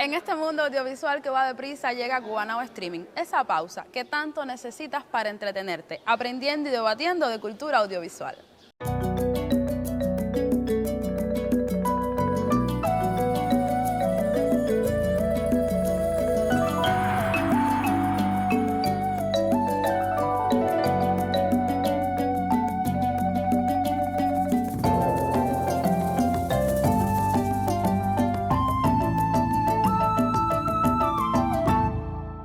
En este mundo audiovisual que va deprisa llega Cubanao Streaming, esa pausa que tanto necesitas para entretenerte, aprendiendo y debatiendo de cultura audiovisual.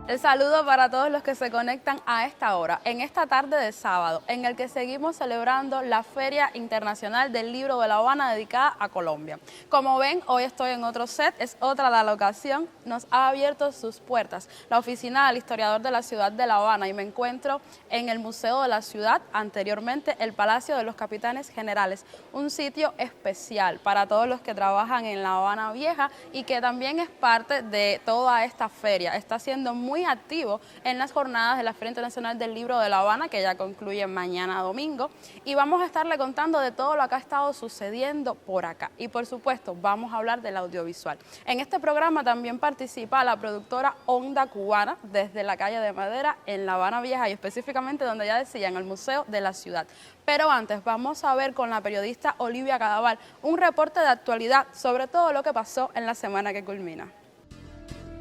El saludo para todos los que se conectan a esta hora, en esta tarde de sábado, en el que seguimos celebrando la Feria Internacional del Libro de La Habana dedicada a Colombia. Como ven, hoy estoy en otro set, es otra la locación, nos ha abierto sus puertas la oficina del historiador de la ciudad de La Habana y me encuentro en el Museo de la Ciudad, anteriormente el Palacio de los Capitanes Generales, un sitio especial para todos los que trabajan en La Habana Vieja y que también es parte de toda esta feria, está siendo muy activo en las jornadas de la Feria Internacional del Libro de La Habana, que ya concluye mañana domingo, y vamos a estarle contando de todo lo que ha estado sucediendo por acá. Y por supuesto, vamos a hablar del audiovisual. En este programa también participa la productora Onda Cubana, desde la calle de Madera, en La Habana Vieja, y específicamente donde ya decía, en el Museo de la Ciudad. Pero antes vamos a ver con la periodista Olivia Cadaval un reporte de actualidad sobre todo lo que pasó en la semana que culmina.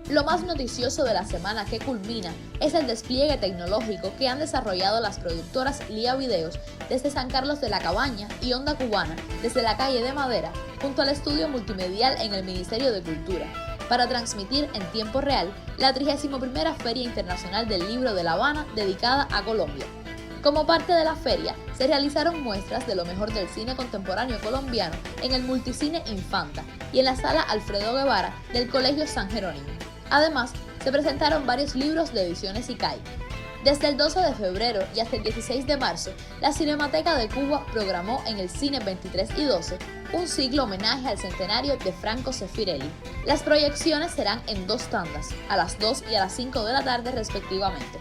Lo más noticioso de la semana que culmina es el despliegue tecnológico que han desarrollado las productoras Lía Videos desde San Carlos de la Cabaña y Onda Cubana desde la calle de Madera junto al estudio multimedial en el Ministerio de Cultura para transmitir en tiempo real la 31ª Feria Internacional del Libro de La Habana dedicada a Colombia. Como parte de la feria, se realizaron muestras de lo mejor del cine contemporáneo colombiano en el Multicine Infanta y en la Sala Alfredo Guevara del Colegio San Jerónimo. Además, se presentaron varios libros de ediciones ICAI. Desde el 12 de febrero y hasta el 16 de marzo, la Cinemateca de Cuba programó en el Cine 23 y 12 un siglo homenaje al centenario de Franco Sefirelli. Las proyecciones serán en dos tandas, a las 2 y a las 5 de la tarde respectivamente.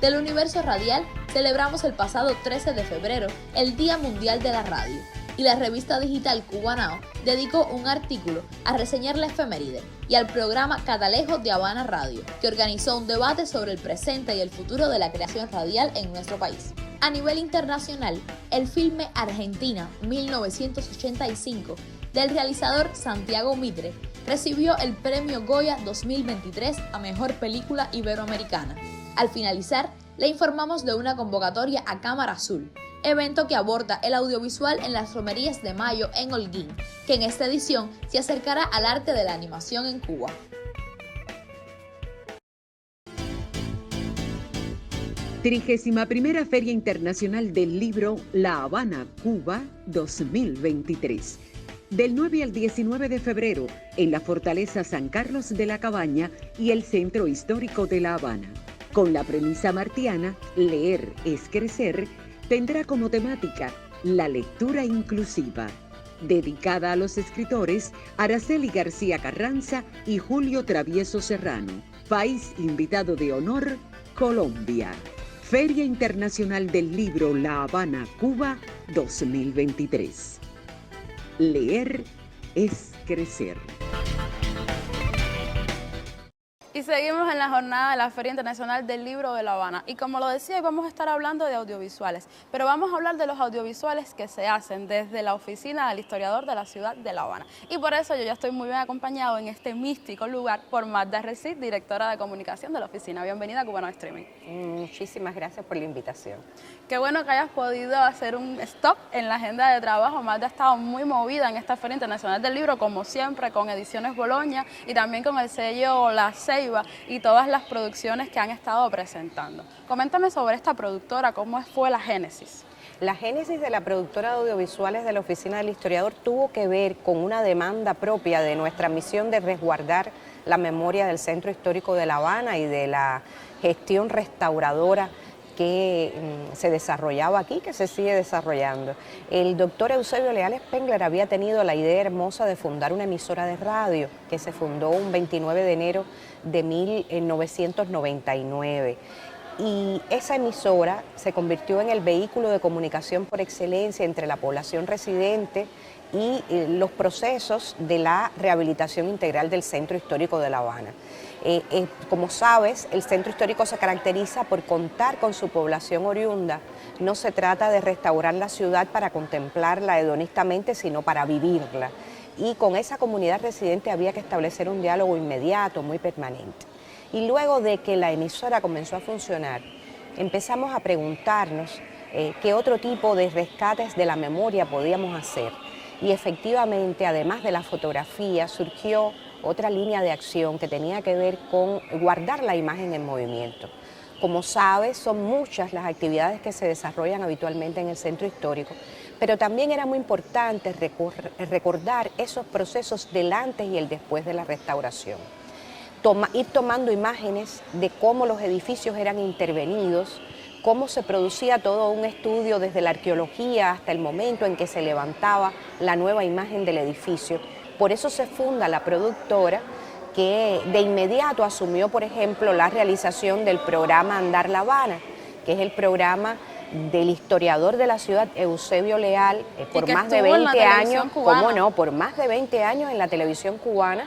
Del universo radial, celebramos el pasado 13 de febrero el Día Mundial de la Radio, y la revista digital Cubanao dedicó un artículo a reseñar la efeméride y al programa Catalejo de Habana Radio, que organizó un debate sobre el presente y el futuro de la creación radial en nuestro país. A nivel internacional, el filme Argentina 1985 del realizador Santiago Mitre recibió el premio Goya 2023 a Mejor Película Iberoamericana. Al finalizar, le informamos de una convocatoria a Cámara Azul, evento que aborda el audiovisual en las romerías de Mayo en Holguín, que en esta edición se acercará al arte de la animación en Cuba. Trigésima Feria Internacional del Libro La Habana, Cuba 2023. Del 9 al 19 de febrero en la Fortaleza San Carlos de la Cabaña y el Centro Histórico de La Habana. Con la premisa martiana Leer es crecer, tendrá como temática la lectura inclusiva, dedicada a los escritores Araceli García Carranza y Julio Travieso Serrano. País invitado de honor, Colombia. Feria Internacional del Libro La Habana, Cuba 2023. Leer es crecer. Y seguimos en la jornada de la Feria Internacional del Libro de La Habana. Y como lo decía, hoy vamos a estar hablando de audiovisuales, pero vamos a hablar de los audiovisuales que se hacen desde la oficina del historiador de la ciudad de La Habana. Y por eso yo ya estoy muy bien acompañado en este místico lugar por Magda Recit, directora de comunicación de la oficina. Bienvenida a Cubanao Streaming. Muchísimas gracias por la invitación. Qué bueno que hayas podido hacer un stop en la agenda de trabajo. Magda ha estado muy movida en esta Feria Internacional del Libro, como siempre, con Ediciones Boloña y también con el sello La Ceiba y todas las producciones que han estado presentando. Coméntame sobre esta productora, ¿cómo fue la génesis? La génesis de la productora de audiovisuales de la Oficina del Historiador tuvo que ver con una demanda propia de nuestra misión de resguardar la memoria del Centro Histórico de La Habana y de la gestión restauradora que se desarrollaba aquí, que se sigue desarrollando. El doctor Eusebio Leal Spengler había tenido la idea hermosa de fundar una emisora de radio que se fundó un 29 de enero de 1999. y esa emisora se convirtió en el vehículo de comunicación por excelencia entre la población residente y los procesos de la rehabilitación integral del Centro Histórico de La Habana. Como sabes, el Centro Histórico se caracteriza por contar con su población oriunda. No se trata de restaurar la ciudad para contemplarla hedonistamente, sino para vivirla. Y con esa comunidad residente había que establecer un diálogo inmediato, muy permanente. Y luego de que la emisora comenzó a funcionar, empezamos a preguntarnos qué otro tipo de rescates de la memoria podíamos hacer. Y efectivamente, además de la fotografía, surgió otra línea de acción que tenía que ver con guardar la imagen en movimiento. Como sabes, son muchas las actividades que se desarrollan habitualmente en el centro histórico, pero también era muy importante recordar esos procesos del antes y el después de la restauración. Ir tomando imágenes de cómo los edificios eran intervenidos, cómo se producía todo un estudio desde la arqueología hasta el momento en que se levantaba la nueva imagen del edificio. Por eso se funda la productora, que de inmediato asumió, por ejemplo, la realización del programa Andar La Habana, que es el programa del historiador de la ciudad, Eusebio Leal, por más de 20 años, ¿cómo no? Por más de 20 años en la televisión cubana.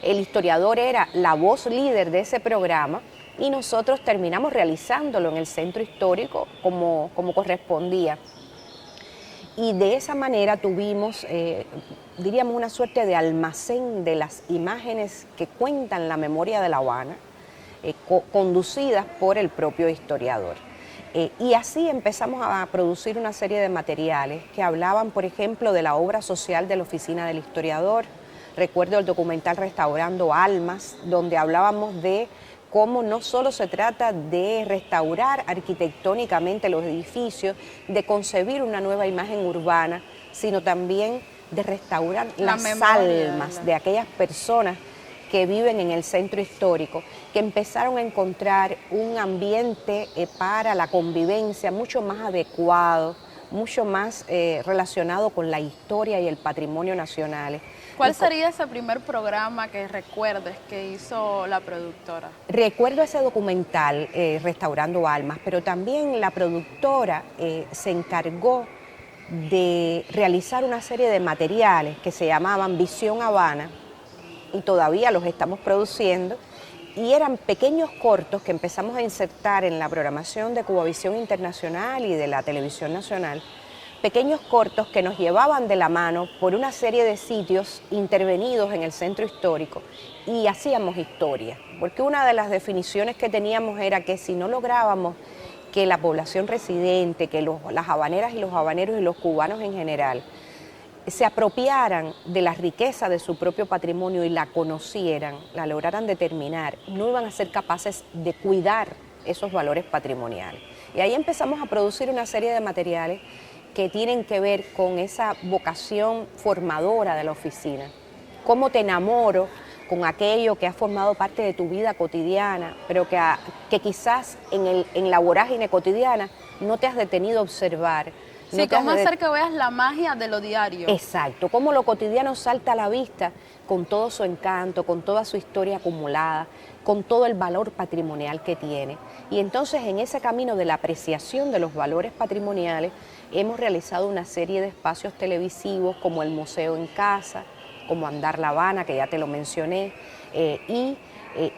El historiador era la voz líder de ese programa y nosotros terminamos realizándolo en el centro histórico como correspondía. Y de esa manera tuvimos, diríamos, una suerte de almacén de las imágenes que cuentan la memoria de La Habana, conducidas por el propio historiador. Y así empezamos a producir una serie de materiales que hablaban, por ejemplo, de la obra social de la Oficina del Historiador. Recuerdo el documental Restaurando Almas, donde hablábamos de cómo no solo se trata de restaurar arquitectónicamente los edificios, de concebir una nueva imagen urbana, sino también de restaurar las almas de aquellas personas que viven en el centro histórico, que empezaron a encontrar un ambiente para la convivencia mucho más adecuado, mucho más relacionado con la historia y el patrimonio nacionales. ¿Cuál sería ese primer programa que recuerdes que hizo la productora? Recuerdo ese documental, Restaurando Almas, pero también la productora se encargó de realizar una serie de materiales que se llamaban Visión Habana, y todavía los estamos produciendo, y eran pequeños cortos que empezamos a insertar en la programación de Cubavisión Internacional y de la Televisión Nacional, pequeños cortos que nos llevaban de la mano por una serie de sitios intervenidos en el centro histórico y hacíamos historia, porque una de las definiciones que teníamos era que si no lográbamos que la población residente, que las habaneras y los habaneros y los cubanos en general se apropiaran de la riqueza de su propio patrimonio y la conocieran, la lograran determinar, no iban a ser capaces de cuidar esos valores patrimoniales. Y ahí empezamos a producir una serie de materiales que tienen que ver con esa vocación formadora de la oficina. Cómo te enamoro con aquello que ha formado parte de tu vida cotidiana, pero que quizás en la vorágine cotidiana no te has detenido a observar. Sí, cómo hacer que veas la magia de lo diario. Exacto, cómo lo cotidiano salta a la vista con todo su encanto, con toda su historia acumulada, con todo el valor patrimonial que tiene. Y entonces en ese camino de la apreciación de los valores patrimoniales hemos realizado una serie de espacios televisivos como el Museo en Casa, como Andar La Habana, que ya te lo mencioné,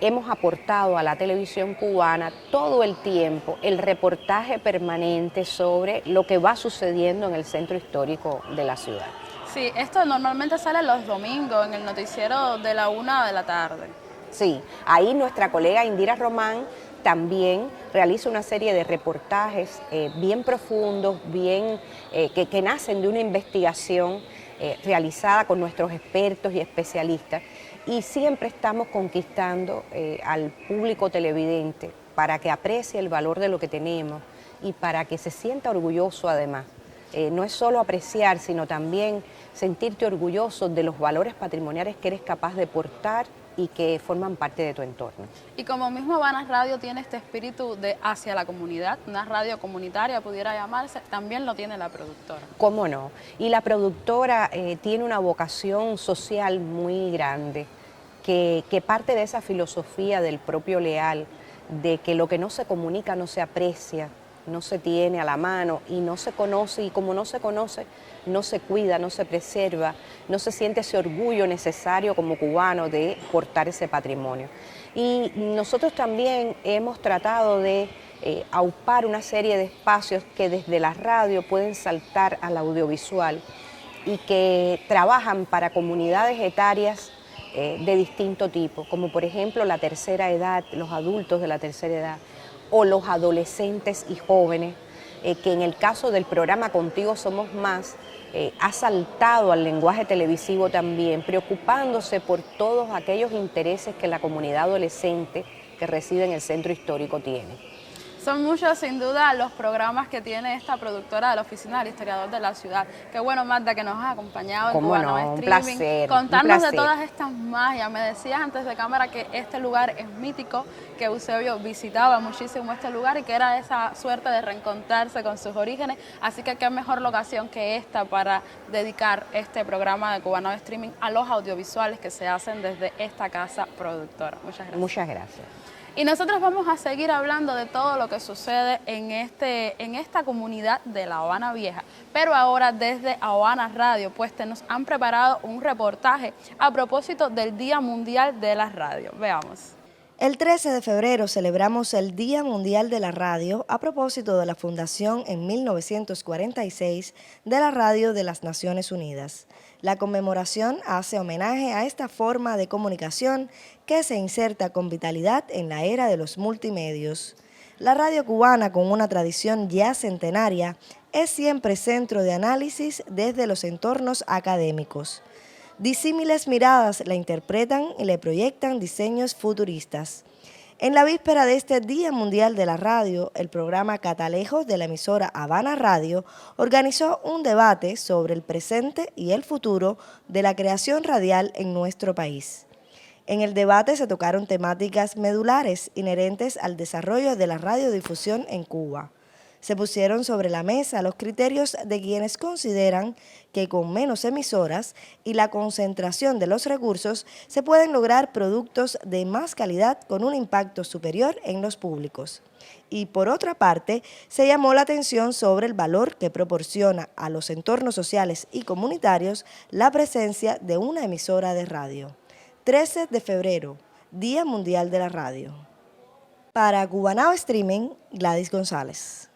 hemos aportado a la televisión cubana todo el tiempo el reportaje permanente sobre lo que va sucediendo en el centro histórico de la ciudad. Sí, esto normalmente sale los domingos en el noticiero de la 1 de la tarde. Sí, ahí nuestra colega Indira Román también realiza una serie de reportajes bien profundos, que nacen de una investigación realizada con nuestros expertos y especialistas, y siempre estamos conquistando al público televidente para que aprecie el valor de lo que tenemos y para que se sienta orgulloso además. No es solo apreciar, sino también sentirte orgulloso de los valores patrimoniales que eres capaz de portar y que forman parte de tu entorno. Y como mismo Habana Radio tiene este espíritu de hacia la comunidad, una radio comunitaria pudiera llamarse, también lo tiene la productora. ¿Cómo no? Y la productora tiene una vocación social muy grande, que parte de esa filosofía del propio Leal, de que lo que no se comunica no se aprecia, no se tiene a la mano y no se conoce, y como no se conoce, no se cuida, no se preserva, no se siente ese orgullo necesario como cubano de portar ese patrimonio. Y nosotros también hemos tratado de aupar una serie de espacios que desde la radio pueden saltar al audiovisual y que trabajan para comunidades etarias de distinto tipo, como por ejemplo la tercera edad, los adultos de la tercera edad, o los adolescentes y jóvenes, que en el caso del programa Contigo Somos Más, ha saltado al lenguaje televisivo también, preocupándose por todos aquellos intereses que la comunidad adolescente que reside en el centro histórico tiene. Son muchos, sin duda, los programas que tiene esta productora de la Oficina del Historiador de la Ciudad. Qué bueno, Magda, que nos has acompañado en Cubano Streaming. Placer, contarnos de todas estas magias. Me decías antes de cámara que este lugar es mítico, que Eusebio visitaba muchísimo este lugar y que era esa suerte de reencontrarse con sus orígenes. Así que qué mejor locación que esta para dedicar este programa de Cubano Streaming a los audiovisuales que se hacen desde esta casa productora. Muchas gracias. Muchas gracias. Y nosotros vamos a seguir hablando de todo lo que sucede en esta comunidad de La Habana Vieja. Pero ahora desde Habana Radio, pues nos han preparado un reportaje a propósito del Día Mundial de la Radio. Veamos. El 13 de febrero celebramos el Día Mundial de la Radio a propósito de la fundación en 1946 de la Radio de las Naciones Unidas. La conmemoración hace homenaje a esta forma de comunicación que se inserta con vitalidad en la era de los multimedios. La radio cubana, con una tradición ya centenaria, es siempre centro de análisis desde los entornos académicos. Disímiles miradas la interpretan y le proyectan diseños futuristas. En la víspera de este Día Mundial de la Radio, el programa Catalejos de la emisora Habana Radio organizó un debate sobre el presente y el futuro de la creación radial en nuestro país. En el debate se tocaron temáticas medulares inherentes al desarrollo de la radiodifusión en Cuba. Se pusieron sobre la mesa los criterios de quienes consideran que con menos emisoras y la concentración de los recursos se pueden lograr productos de más calidad con un impacto superior en los públicos. Y por otra parte, se llamó la atención sobre el valor que proporciona a los entornos sociales y comunitarios la presencia de una emisora de radio. 13 de febrero, Día Mundial de la Radio. Para Cubano Streaming, Gladys González.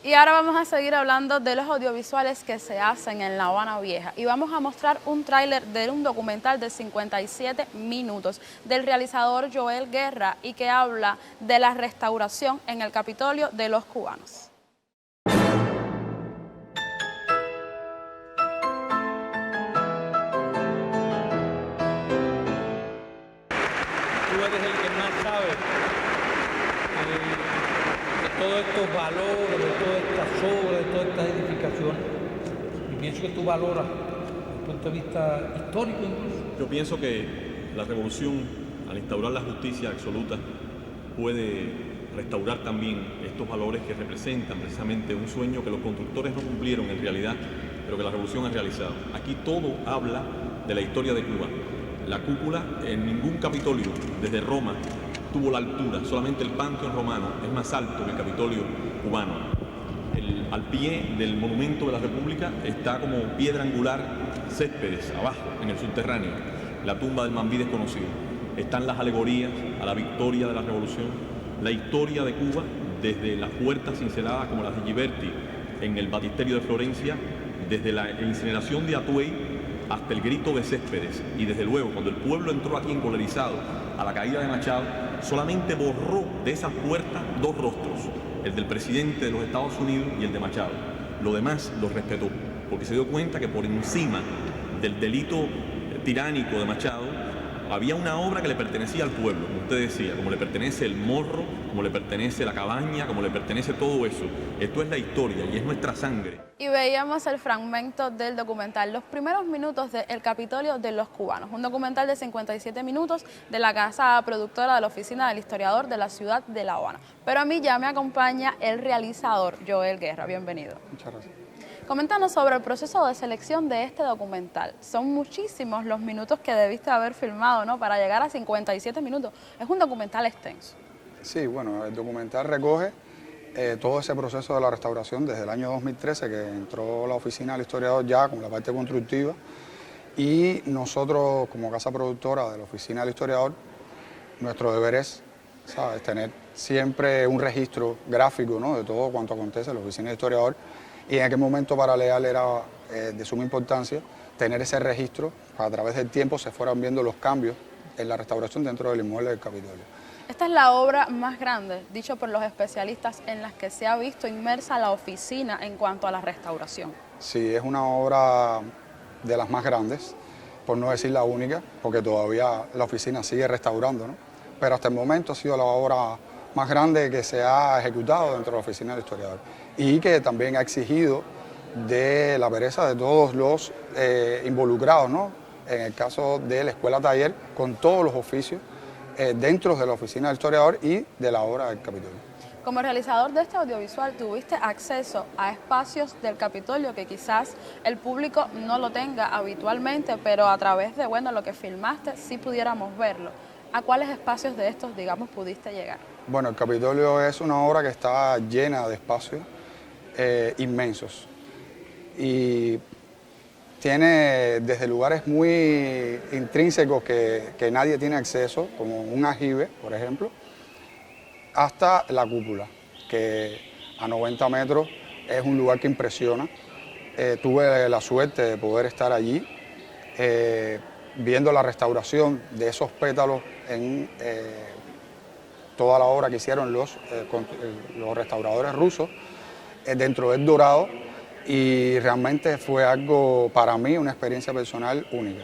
Y ahora vamos a seguir hablando de los audiovisuales que se hacen en La Habana Vieja y vamos a mostrar un tráiler de un documental de 57 minutos del realizador Joel Guerra y que habla de la restauración en el Capitolio de los cubanos. Tú eres el que más sabe de todos estos valores, de todas estas obras, de todas estas edificaciones. Y pienso que tú valoras desde el punto de vista histórico incluso. Yo pienso que la revolución, al instaurar la justicia absoluta, puede restaurar también estos valores que representan precisamente un sueño que los constructores no cumplieron en realidad, pero que la revolución ha realizado. Aquí todo habla de la historia de Cuba. La cúpula en ningún Capitolio, desde Roma, tuvo la altura, solamente el Panteón Romano es más alto que el Capitolio cubano. Al pie del monumento de la República está como piedra angular Céspedes, abajo, en el subterráneo, la tumba del Mambí desconocido. Están las alegorías a la victoria de la revolución, la historia de Cuba, desde las puertas cinceladas como las de Ghiberti en el Batisterio de Florencia, desde la incineración de Atuey hasta el grito de Céspedes, y desde luego cuando el pueblo entró aquí encolerizado a la caída de Machado, solamente borró de esas puertas dos rostros, el del presidente de los Estados Unidos y el de Machado. Lo demás lo respetó, porque se dio cuenta que por encima del delito tiránico de Machado había una obra que le pertenecía al pueblo, como usted decía, como le pertenece el morro, como le pertenece la cabaña, como le pertenece todo eso. Esto es la historia y es nuestra sangre. Y veíamos el fragmento del documental, los primeros minutos de El Capitolio de los Cubanos, un documental de 57 minutos de la casa productora de la Oficina del Historiador de la ciudad de La Habana. Pero a mí ya me acompaña el realizador, Joel Guerra. Bienvenido. Muchas gracias. Coméntanos sobre el proceso de selección de este documental. Son muchísimos los minutos que debiste haber filmado, ¿no?, para llegar a 57 minutos. Es un documental extenso. Sí, bueno, el documental recoge todo ese proceso de la restauración desde el año 2013, que entró la Oficina del Historiador ya con la parte constructiva, y nosotros como casa productora de la Oficina del Historiador, nuestro deber es, ¿sabes?, tener siempre un registro gráfico, ¿no?, de todo cuanto acontece en la Oficina del Historiador. Y en aquel momento para Leal era de suma importancia tener ese registro, para a través del tiempo se fueran viendo los cambios en la restauración dentro del inmueble del Capitolio. Esta es la obra más grande, dicho por los especialistas, en las que se ha visto inmersa la oficina en cuanto a la restauración. Sí, es una obra de las más grandes, por no decir la única, porque todavía la oficina sigue restaurando, ¿no? Pero hasta el momento ha sido la obra más grande que se ha ejecutado dentro de la Oficina del Historiador y que también ha exigido de la pereza de todos los involucrados, ¿no?, en el caso de la Escuela Taller, con todos los oficios dentro de la Oficina del Historiador y de la obra del Capitolio. Como realizador de este audiovisual, tuviste acceso a espacios del Capitolio que quizás el público no lo tenga habitualmente, pero a través de, bueno, lo que filmaste sí pudiéramos verlo. ¿A cuáles espacios de estos, digamos, pudiste llegar? Bueno, el Capitolio es una obra que está llena de espacios inmensos y tiene desde lugares muy intrínsecos que nadie tiene acceso, como un aljibe, por ejemplo, hasta la cúpula, que a 90 metros es un lugar que impresiona. Tuve la suerte de poder estar allí viendo la restauración de esos pétalos en toda la obra que hicieron los restauradores rusos dentro del Dorado, y realmente fue algo para mí, una experiencia personal única.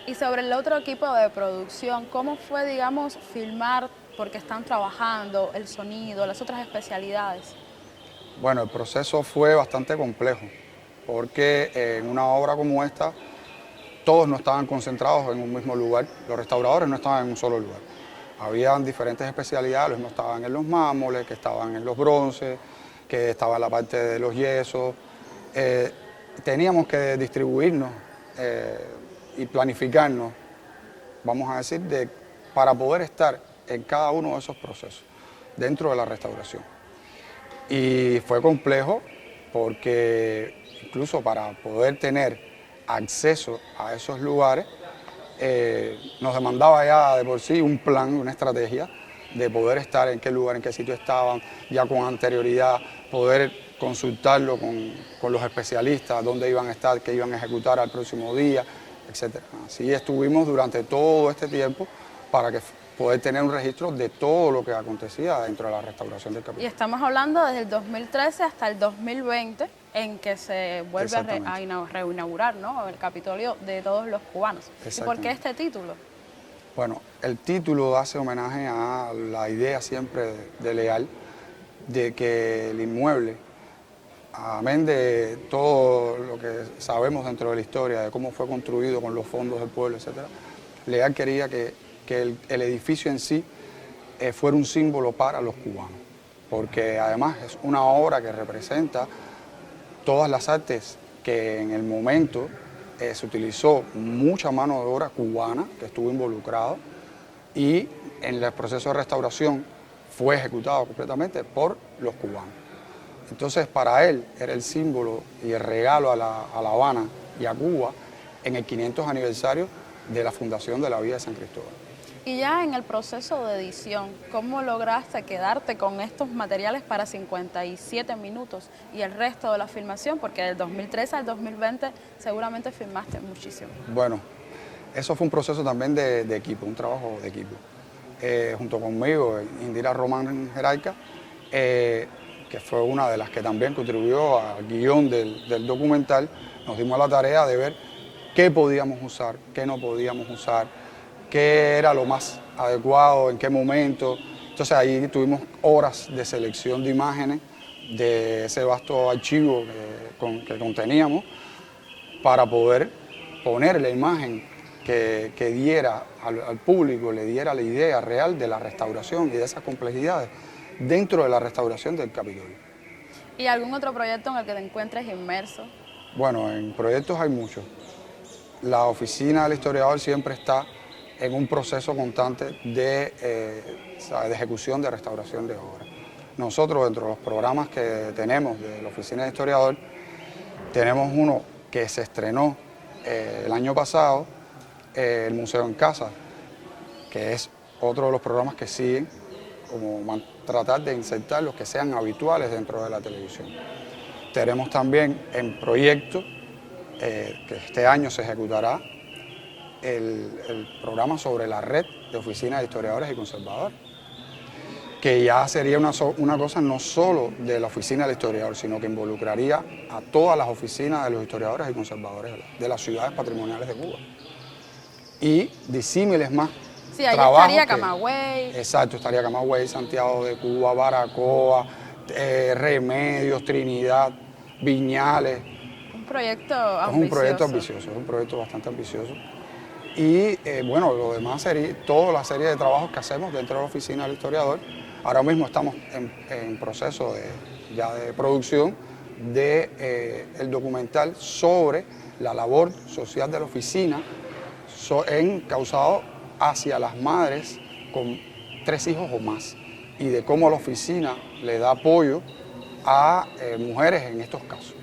Y sobre el otro equipo de producción, ¿cómo fue, digamos, filmar, porque están trabajando, el sonido, las otras especialidades? Bueno, el proceso fue bastante complejo, porque en una obra como esta, todos no estaban concentrados en un mismo lugar, los restauradores no estaban en un solo lugar. Habían diferentes especialidades, los no estaban en los mármoles, que estaban en los bronces, que estaba en la parte de los yesos. Teníamos que distribuirnos y planificarnos, vamos a decir, para poder estar en cada uno de esos procesos dentro de la restauración. Y fue complejo porque incluso para poder tener acceso a esos lugares nos demandaba ya de por sí un plan, una estrategia de poder estar en qué lugar, en qué sitio estaban, ya con anterioridad, poder consultarlo con los especialistas, dónde iban a estar, qué iban a ejecutar al próximo día, etc. Así estuvimos durante todo este tiempo para poder tener un registro de todo lo que acontecía dentro de la restauración del Capitolio. Y estamos hablando desde el 2013 hasta el 2020, en que se vuelve a reinaugurar, ¿no?, el Capitolio de todos los cubanos. ¿Y por qué este título? Bueno, el título hace homenaje a la idea siempre de Leal de que el inmueble, amén de todo lo que sabemos dentro de la historia, de cómo fue construido con los fondos del pueblo, etc., Leal quería que el edificio en sí fuera un símbolo para los cubanos, porque además es una obra que representa todas las artes que en el momento se utilizó mucha mano de obra cubana que estuvo involucrado, y en el proceso de restauración fue ejecutado completamente por los cubanos. Entonces para él era el símbolo y el regalo a La Habana y a Cuba en el 500 aniversario de la fundación de la Villa de San Cristóbal. Y ya en el proceso de edición, ¿cómo lograste quedarte con estos materiales para 57 minutos y el resto de la filmación? Porque del 2013 al 2020 seguramente filmaste muchísimo. Bueno, eso fue un proceso también de equipo, un trabajo de equipo. Junto conmigo, Indira Román Jeraica, que fue una de las que también contribuyó al guión del documental, nos dimos la tarea de ver qué podíamos usar, qué no podíamos usar, qué era lo más adecuado, en qué momento. Entonces ahí tuvimos horas de selección de imágenes de ese vasto archivo que conteníamos para poder poner la imagen que diera al público, le diera la idea real de la restauración y de esas complejidades dentro de la restauración del Capitolio. ¿Y algún otro proyecto en el que te encuentres inmerso? Bueno, en proyectos hay muchos. La oficina del historiador siempre está en un proceso constante de ejecución de restauración de obras. Nosotros, dentro de los programas que tenemos de la oficina del historiador, tenemos uno que se estrenó el año pasado, el Museo en Casa, que es otro de los programas que siguen, como tratar de insertar los que sean habituales dentro de la televisión. Tenemos también en proyecto, que este año se ejecutará, el programa sobre la red de oficinas de historiadores y conservadores, que ya sería una cosa no solo de la oficina del historiador, sino que involucraría a todas las oficinas de los historiadores y conservadores de las ciudades patrimoniales de Cuba. Y disímiles más. Sí, ahí estaría Camagüey. Exacto, estaría Camagüey, Santiago de Cuba, Baracoa, Remedios, Trinidad, Viñales. Un proyecto ambicioso. Es un proyecto ambicioso, es un proyecto bastante ambicioso. Y bueno, lo demás sería toda la serie de trabajos que hacemos dentro de la oficina del historiador. Ahora mismo estamos en proceso de producción del documental sobre la labor social de la oficina encausado hacia las madres con 3 hijos o más y de cómo la oficina le da apoyo a mujeres en estos casos.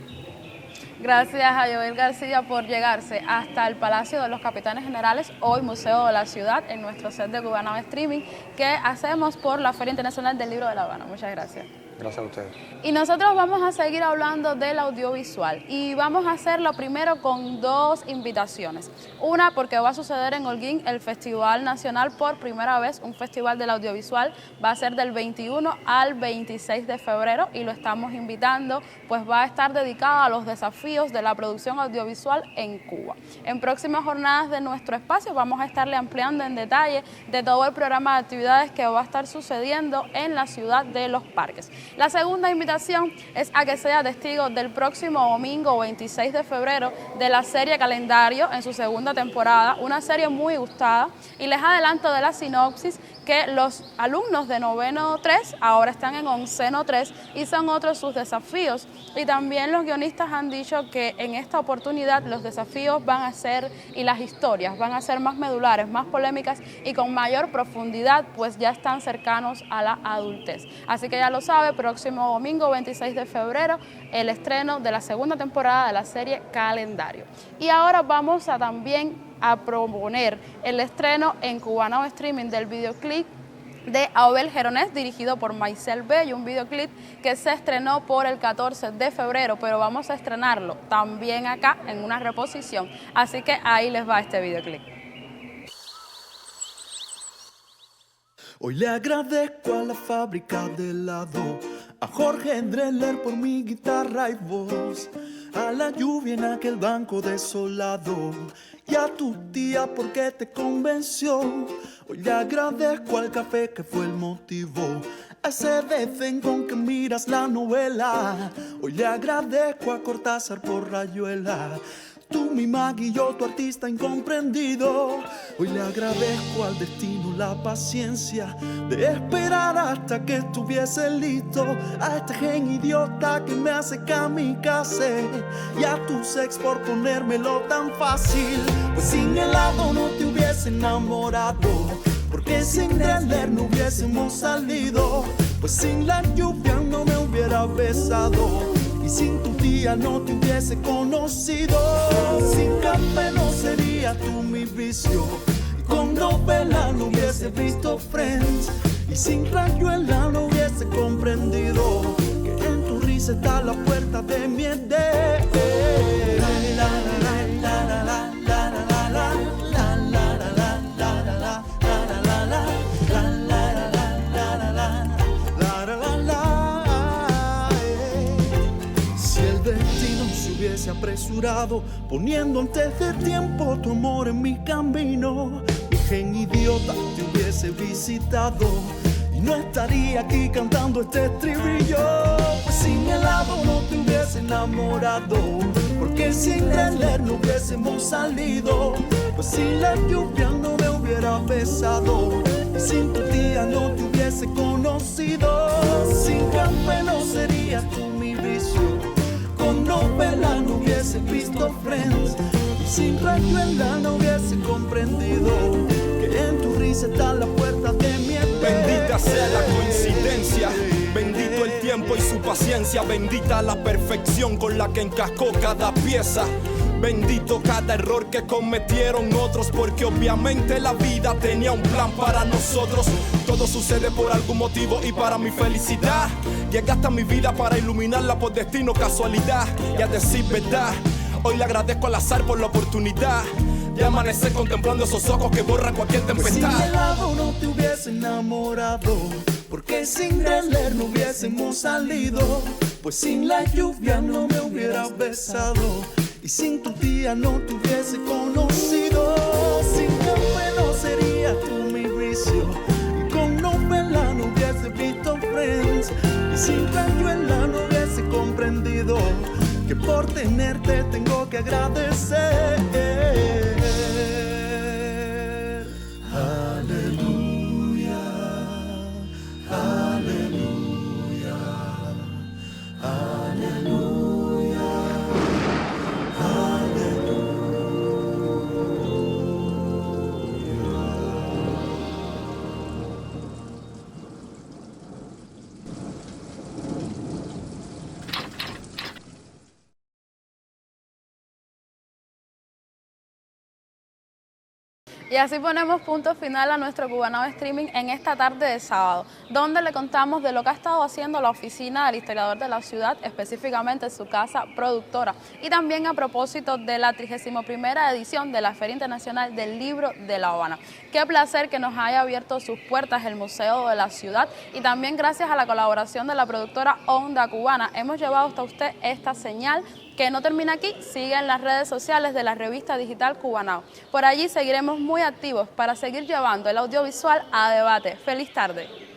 Gracias a Joel García por llegarse hasta el Palacio de los Capitanes Generales, hoy Museo de la Ciudad, en nuestro set de Cubana Streaming que hacemos por la Feria Internacional del Libro de La Habana. Muchas gracias. Gracias a ustedes. Y nosotros vamos a seguir hablando del audiovisual y vamos a hacerlo primero con 2 invitaciones. Una, porque va a suceder en Holguín el Festival Nacional por primera vez, un festival del audiovisual, va a ser del 21 al 26 de febrero y lo estamos invitando, pues va a estar dedicado a los desafíos de la producción audiovisual en Cuba. En próximas jornadas de nuestro espacio vamos a estarle ampliando en detalle de todo el programa de actividades que va a estar sucediendo en la ciudad de Los Parques. La segunda invitación es a que sea testigo del próximo domingo 26 de febrero de la serie Calendario en su segunda temporada, una serie muy gustada, y les adelanto de la sinopsis que los alumnos de noveno 3 ahora están en onceno 3 y son otros sus desafíos, y también los guionistas han dicho que en esta oportunidad los desafíos van a ser, y las historias van a ser más medulares, más polémicas y con mayor profundidad, pues ya están cercanos a la adultez. Así que ya lo sabe, próximo domingo 26 de febrero el estreno de la segunda temporada de la serie Calendario. Y ahora vamos a también a proponer el estreno en Cubana Streaming del videoclip de Abel Geronés, dirigido por Maisel Bello, un videoclip que se estrenó por el 14 de febrero, pero vamos a estrenarlo también acá en una reposición, así que ahí les va este videoclip. Hoy le agradezco a la fábrica de helado, a Jorge Dreller por mi guitarra y voz, a la lluvia en aquel banco desolado y a tu tía porque te convenció. Hoy le agradezco al café que fue el motivo, a ese desdén con que miras la novela. Hoy le agradezco a Cortázar por Rayuela, tú mi Maggie y yo tu artista incomprendido. Hoy le agradezco al destino la paciencia de esperar hasta que estuviese listo, a este gen idiota que me hace kamikaze y a tu sex por ponérmelo tan fácil. Pues sin helado no te hubiese enamorado, porque sin leer no hubiésemos salido, pues sin la lluvia no me hubiera besado y sin tu tía no te hubiese conocido. Sin café no sería tú mi vicio, y con novela no hubiese visto Friends, y sin Rayuela no hubiese comprendido que en tu risa está la puerta de mi edad. hubiese apresurado, poniendo antes de tiempo tu amor en mi camino. Virgen idiota, te hubiese visitado y no estaría aquí cantando este estribillo. Pues sin helado no te hubiese enamorado, porque sin leer no hubiésemos salido. Pues sin la lluvia no me hubiera besado, y sin tu tía no te hubiese conocido. Sin café no serías tú mi vicio, con novela no hubiese visto Friends, y sin rayuela no hubiese comprendido que en tu risa está la puerta de mi espera. Bendita sea la coincidencia, bendito el tiempo y su paciencia, bendita la perfección con la que encascó cada pieza. Bendito cada error que cometieron otros, porque obviamente la vida tenía un plan para nosotros. Todo sucede por algún motivo y para mi felicidad. Llegaste a mi vida para iluminarla por destino, casualidad. Y a decir verdad, hoy le agradezco al azar por la oportunidad de amanecer contemplando esos ojos que borran cualquier tempestad. Sin helado no te hubiese enamorado, porque sin leer no hubiésemos salido. Pues sin la lluvia no me hubieras besado, y sin tu tía no te hubiese conocido. Sin café no serías tú mi vicio, y con novela no hubiese visto Friends, y sin rayuela no hubiese comprendido que por tenerte tengo que agradecer. Aleluya, aleluya, aleluya, Y así ponemos punto final a nuestro Cubanao Streaming en esta tarde de sábado, donde le contamos de lo que ha estado haciendo la oficina del historiador de la ciudad, específicamente su casa productora, y también a propósito de la 31ª edición de la Feria Internacional del Libro de La Habana. Qué placer que nos haya abierto sus puertas el Museo de la Ciudad, y también gracias a la colaboración de la productora Onda Cubana hemos llevado hasta usted esta señal que no termina aquí. Sigue en las redes sociales de la revista digital Cubanao. Por allí seguiremos muy activos para seguir llevando el audiovisual a debate. ¡Feliz tarde!